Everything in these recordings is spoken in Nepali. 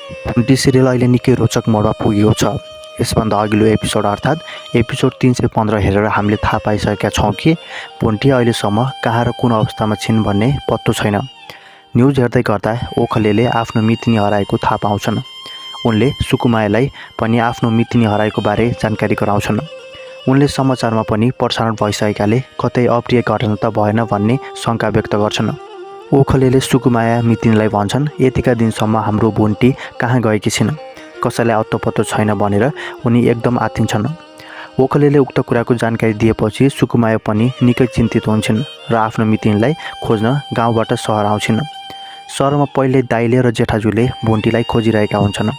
भुन्टी सिरियल अहिले निकै रोचक मोडमा पुगेको छ। यसभन्दा अघिल्लो एपिसोड अर्थात् एपिसोड 315 हेरेर हामीले थाहा पाइसकेका छौँ कि भुन्टी अहिलेसम्म कहाँ र कुन अवस्थामा छिन् भन्ने पत्तो छैन। न्युज हेर्दै गर्दा ओखलेले आफ्नो मितिनी हराएको थाहा पाउँछन्। उनले सुकुमायालाई पनि आफ्नो मितिनी हराएको बारे जानकारी गराउँछन्। उनले समाचारमा पनि प्रसारण भइसकेकाले कतै अप्रिय घटना त भएन भन्ने शङ्का व्यक्त गर्छन्। ओखलेले सुकुमाया मितिनीलाई भन्छन्, यतिका दिनसम्म हाम्रो भुन्टी कहाँ गएकी छिन्, कसैलाई अत्तो छैन भनेर उनी एकदम आत्तिन्छन्। ओखलेले उक्त कुराको जानकारी दिएपछि सुकुमाया पनि निकै चिन्तित हुन्छन् र आफ्नो मितिनीलाई खोज्न गाउँबाट सहर आउँछिन्। सहरमा पहिले दाइले र जेठाजुले भुन्टीलाई खोजिरहेका हुन्छन्।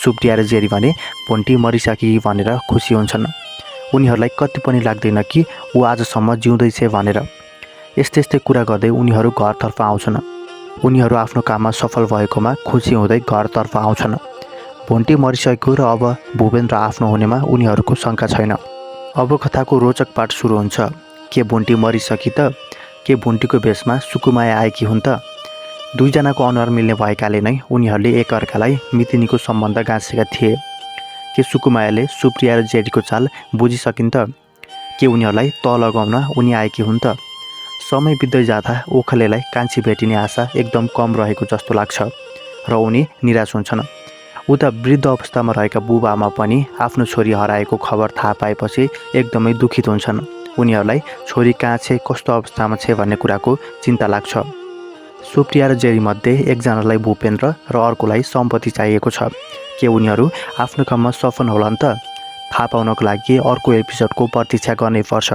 सुप्रिया र जेरी भने भुन्टी मरिसकेकी भनेर खुसी हुन्छन्। उनीहरूलाई कति पनि लाग्दैन कि ऊ आजसम्म जिउँदै छ भनेर। यस्तै कुरा गर्दै उनीहरू घरतर्फ आउँछन्। उनीहरू आफ्नो काममा सफल भएकोमा खुसी हुँदै घरतर्फ आउँछन्। भुन्टी मरिसकेको र अब भूपेन्द्र आफ्नो हुनेमा उनीहरूको शङ्का छैन। अब कथाको रोचक पाठ सुरु हुन्छ। के भुन्टी मरिसकी त? के भुन्टीको भेषमा सुकुमाया आएकी हुन् त? दुईजनाको अनुहार मिल्ने भएकाले नै उनीहरूले एकअर्कालाई मितिनीको सम्बन्ध गाँसेका थिए। के सुकुमायाले सुप्रिया र जेरीको चाल बुझिसकिन् त? के उनीहरूलाई तह लगाउन उनी आएकी हुन् त? समय बित्दै जाँदा ओखलेलाई कान्छी भेटिने आशा एकदम कम रहेको जस्तो लाग्छ र उनी निराश हुन्छन्। उता वृद्ध अवस्थामा रहेका बुबाआमा पनि आफ्नो छोरी हराएको खबर थाहा पाएपछि एकदमै दुखित हुन्छन्। उनीहरूलाई छोरी कहाँ छ, कस्तो अवस्थामा छ भन्ने कुराको चिन्ता लाग्छ। सुप्रिया र जेरीमध्ये एकजनालाई भूपेन्द्र र अर्कोलाई सम्पत्ति चाहिएको छ। के उनीहरू आफ्नो काममा सफल होलान् त? थाहा पाउनको लागि अर्को एपिसोडको प्रतीक्षा गर्नै पर्छ।